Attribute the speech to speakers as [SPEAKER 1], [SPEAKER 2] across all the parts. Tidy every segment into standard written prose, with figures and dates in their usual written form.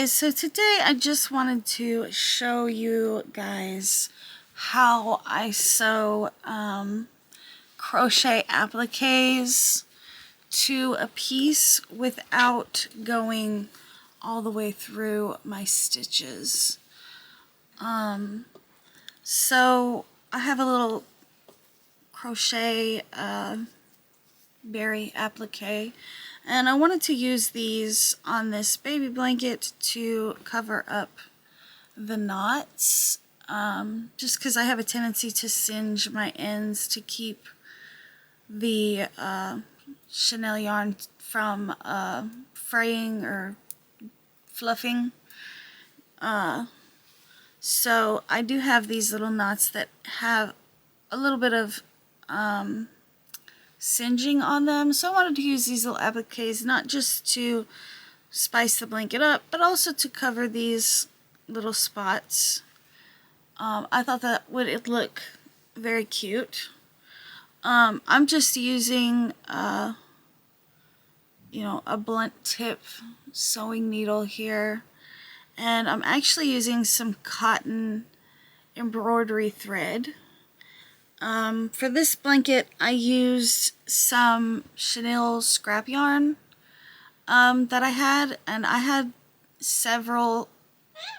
[SPEAKER 1] guys, so today I just wanted to show you guys how I sew crochet appliques to a piece without going all the way through my stitches. So I have a little crochet berry applique, and I wanted to use these on this baby blanket to cover up the knots, just because I have a tendency to singe my ends to keep the chenille yarn from fraying or fluffing. So I do have these little knots that have a little bit of singeing on them, so I wanted to use these little appliques not just to spice the blanket up, but also to cover these little spots. I thought that would look very cute. I'm just using a blunt tip sewing needle here, and I'm actually using some cotton embroidery thread. For this blanket, I used some chenille scrap yarn that I had, and I had several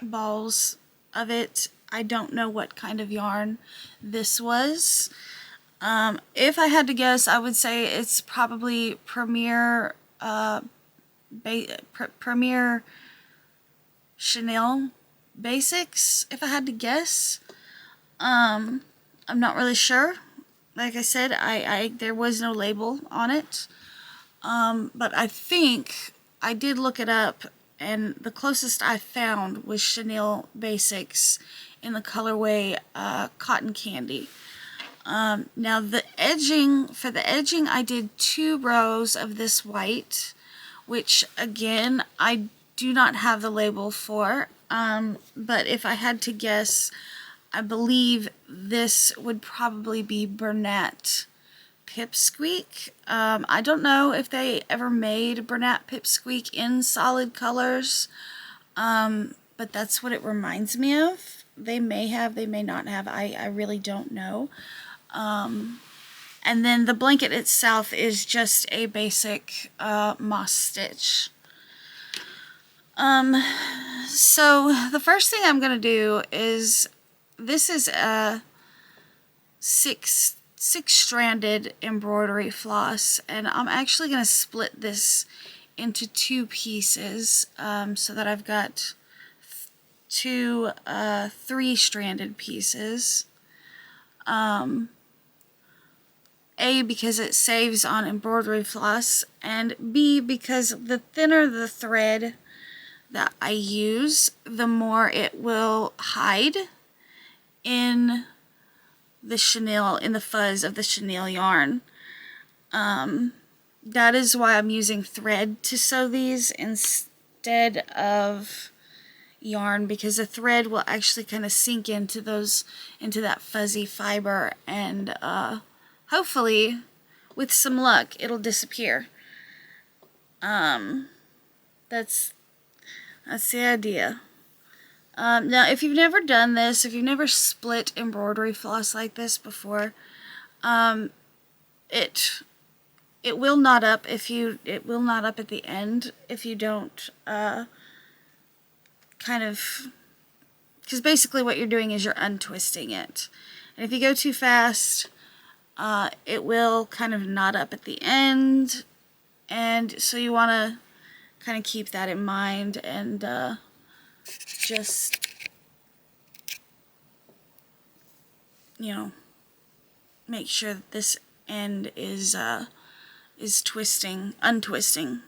[SPEAKER 1] balls of it. I don't know what kind of yarn this was. If I had to guess, I would say it's probably Premier Chenille Basics, if I had to guess. I'm not really sure. Like I said, there was no label on it. But I think I did look it up, and the closest I found was Chenille Basics in the colorway Cotton Candy. Now for the edging, I did 2 rows of this white, which again, I do not have the label for. But if I had to guess, I believe this would probably be Bernat Pipsqueak. I don't know if they ever made Bernat Pipsqueak in solid colors, but that's what it reminds me of. They may have, they may not have. I really don't know. And then the blanket itself is just a basic moss stitch. So the first thing I'm going to do is, this is a six stranded embroidery floss, and I'm actually going to split this into 2 pieces, so that I've got 2 3 stranded pieces. A, because it saves on embroidery floss, and B, because the thinner the thread that I use, the more it will hide in the chenille, in the fuzz of the chenille yarn. That is why I'm using thread to sew these instead of yarn, because the thread will actually kind of sink into that fuzzy fiber, and hopefully, with some luck, it'll disappear. That's the idea. Now, if you've never done this, if you've never split embroidery floss like this before, it will knot up it will knot up at the end if you don't because basically what you're doing is you're untwisting it, and if you go too fast, it will kind of knot up at the end, and so you want to kind of keep that in mind, and just, make sure that this end is untwisting,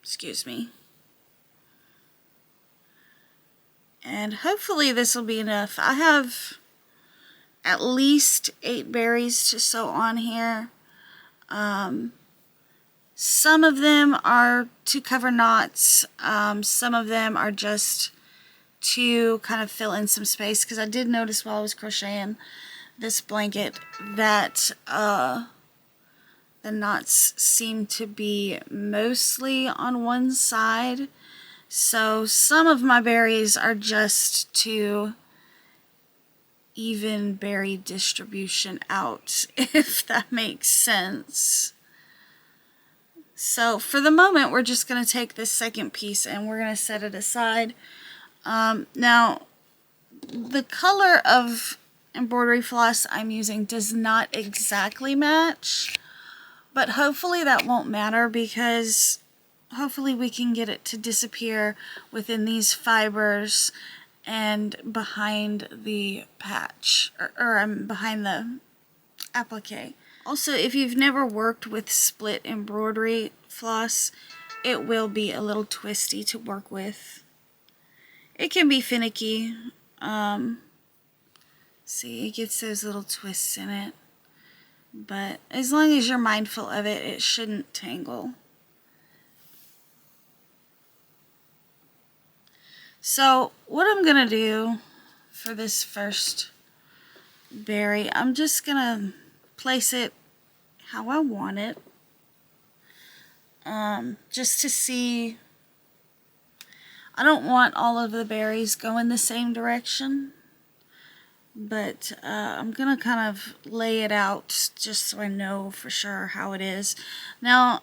[SPEAKER 1] excuse me. And hopefully this will be enough. I have at least 8 berries to sew on here. Some of them are to cover knots. Some of them are just to kind of fill in some space, because I did notice while I was crocheting this blanket that the knots seem to be mostly on one side, So some of my berries are just to even berry distribution out, if that makes sense. So for the moment, we're just going to take this second piece and we're going to set it aside. Now, the color of embroidery floss I'm using does not exactly match, but hopefully that won't matter, because hopefully we can get it to disappear within these fibers and behind the patch, or behind the applique. Also, if you've never worked with split embroidery floss, it will be a little twisty to work with. It can be finicky. See, it gets those little twists in it. But as long as you're mindful of it, it shouldn't tangle. So what I'm going to do for this first berry, I'm just going to place it how I want it. Just to see, I don't want all of the berries going the same direction, but I'm going to kind of lay it out just so I know for sure how it is. Now,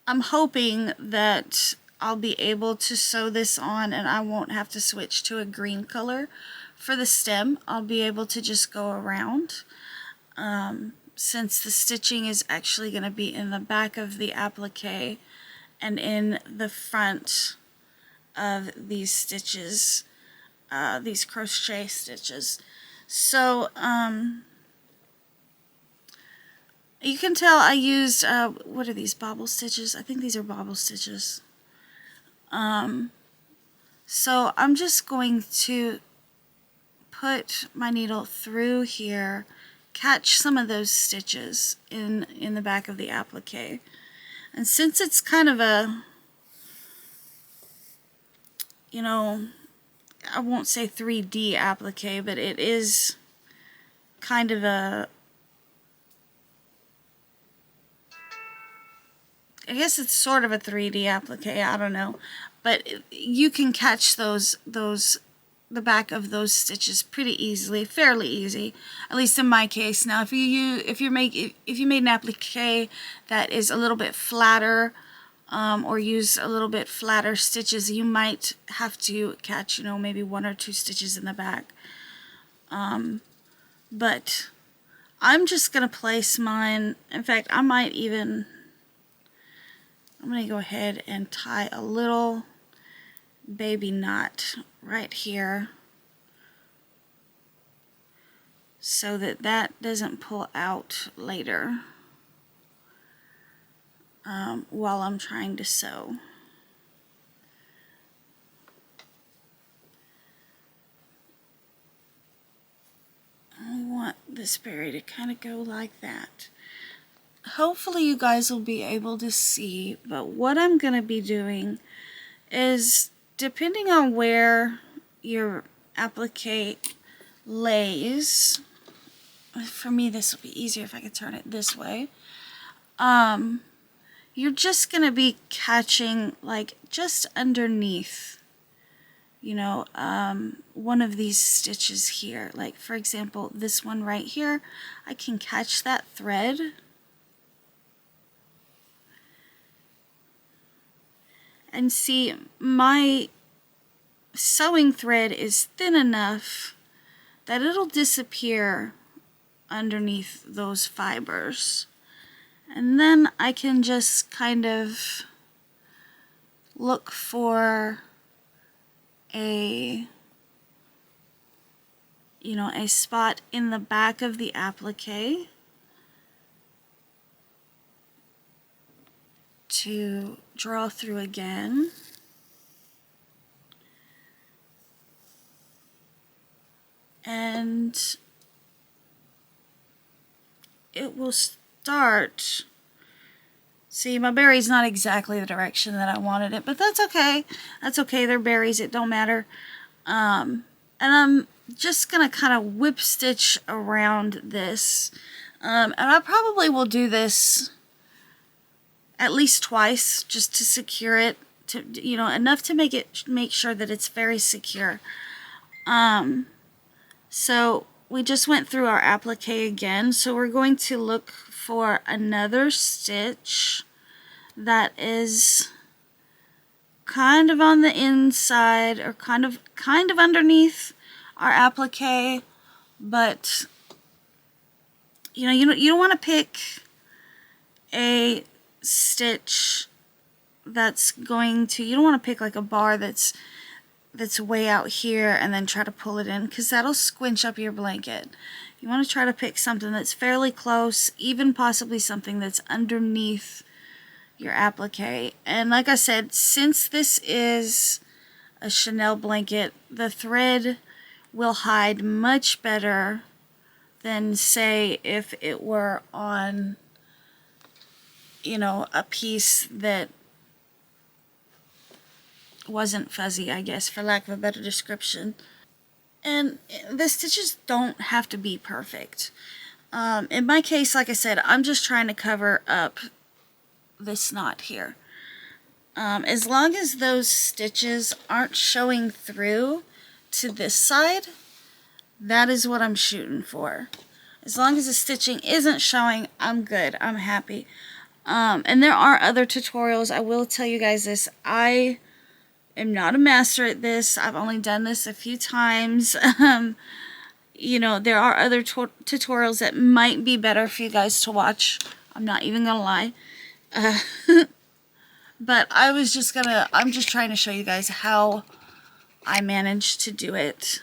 [SPEAKER 1] I'm hoping that I'll be able to sew this on and I won't have to switch to a green color for the stem. I'll be able to just go around, since the stitching is actually going to be in the back of the applique and in the front of these stitches, these crochet stitches. So you can tell I used, what are these, bobble stitches? I think these are bobble stitches. So I'm just going to put my needle through here, catch some of those stitches in the back of the applique. And since it's kind of a, you know, I won't say 3D applique, but it is kind of a, I guess it's sort of a 3D applique, I don't know. But you can catch the back of those stitches pretty easily, fairly easy, at least in my case. Now, if you made an applique that is a little bit flatter, or use a little bit flatter stitches, you might have to catch, you know, maybe 1 or 2 stitches in the back. But I'm just gonna place mine. In fact, I'm gonna go ahead and tie a little baby knot right here so that that doesn't pull out later while I'm trying to sew. I want this berry to kind of go like that. Hopefully you guys will be able to see, but what I'm going to be doing is, depending on where your applique lays, for me this will be easier if I could turn it this way, you're just going to be catching like just underneath, you know, one of these stitches here. Like for example, this one right here, I can catch that thread. And see, my sewing thread is thin enough that it'll disappear underneath those fibers. And then I can just kind of look for a spot in the back of the applique to draw through again. And it will start. See, my berry's not exactly the direction that I wanted it, but that's okay. That's okay, they're berries, it don't matter. And I'm just gonna kind of whip stitch around this. And I probably will do this at least twice just to secure it to, you know, enough to make sure that it's very secure. So we just went through our applique again, so we're going to look for another stitch that is kind of on the inside, or kind of underneath our applique, but you know, you don't want to pick a stitch that's going to, you don't want to pick like a bar that's way out here and then try to pull it in, because that'll squinch up your blanket. You want to try to pick something that's fairly close, even possibly something that's underneath your applique. And like I said, since this is a Chanel blanket, the thread will hide much better than, say, if it were on, you know, a piece that wasn't fuzzy, I guess, for lack of a better description. And the stitches don't have to be perfect. In my case, like I said, I'm just trying to cover up this knot here. As long as those stitches aren't showing through to this side, that is what I'm shooting for. As long as the stitching isn't showing, I'm good. I'm happy. And there are other tutorials. I will tell you guys this. I am not a master at this. I've only done this a few times. You know, there are other tutorials that might be better for you guys to watch. I'm not even gonna lie. But I'm just trying to show you guys how I managed to do it.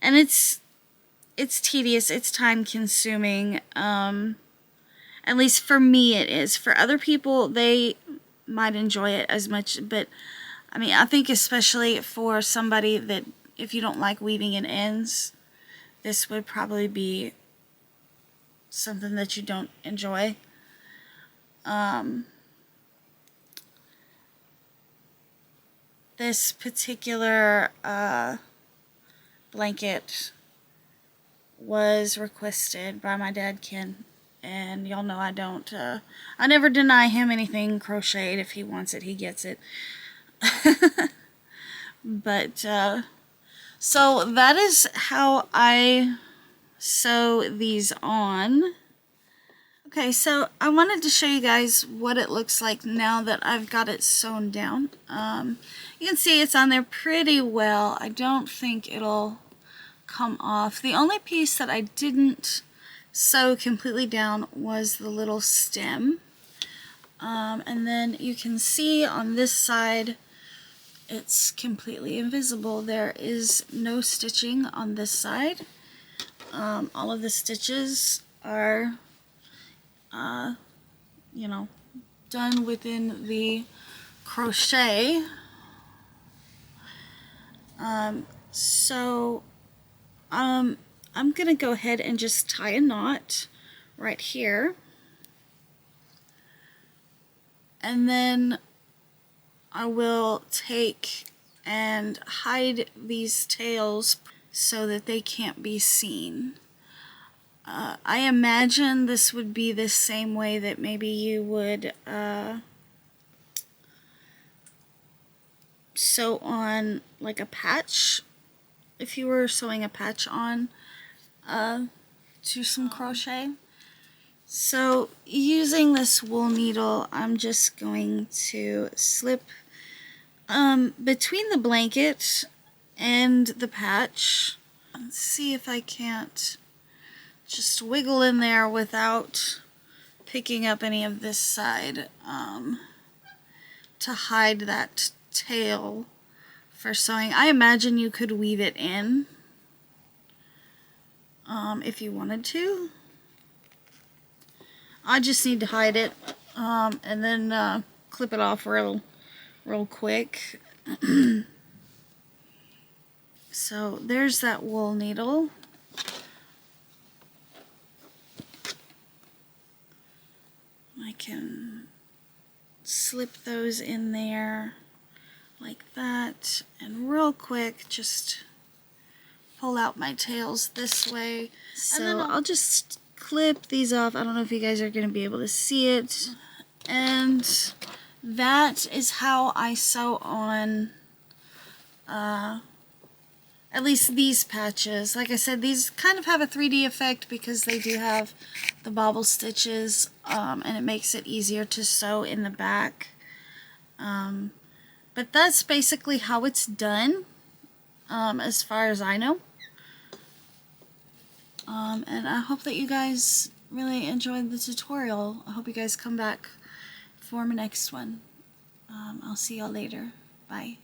[SPEAKER 1] And it's tedious, it's time consuming. At least for me it is. For other people, they might enjoy it as much, but I mean, I think especially for somebody that, if you don't like weaving in ends, this would probably be something that you don't enjoy. This particular blanket was requested by my dad, Ken, and y'all know I never deny him anything crocheted. If he wants it, he gets it. But so that is how I sew these on. Okay, so I wanted to show you guys what it looks like now that I've got it sewn down. You can see it's on there pretty well. I don't think it'll come off. The only piece that I didn't sew completely down was the little stem. And then you can see on this side, it's completely invisible. There is no stitching on this side. All of the stitches are, you know, done within the crochet. I'm gonna go ahead and just tie a knot right here. And then I will take and hide these tails so that they can't be seen. I imagine this would be the same way that maybe you would sew on like a patch, if you were sewing a patch on to some crochet. So using this wool needle, I'm just going to slip between the blanket and the patch. Let's see if I can't just wiggle in there without picking up any of this side to hide that tail for sewing. I imagine you could weave it in if you wanted to. I just need to hide it and then clip it off real quick. So there's that wool needle. I can slip those in there like that, and real quick just pull out my tails this way. So I'll just clip these off. I don't know if you guys are going to be able to see it. And that is how I sew on at least these patches. Like I said, these kind of have a 3D effect because they do have the bobble stitches, and it makes it easier to sew in the back. But that's basically how it's done, as far as I know. And I hope that you guys really enjoyed the tutorial. I hope you guys come back for my next one. I'll see y'all later. Bye.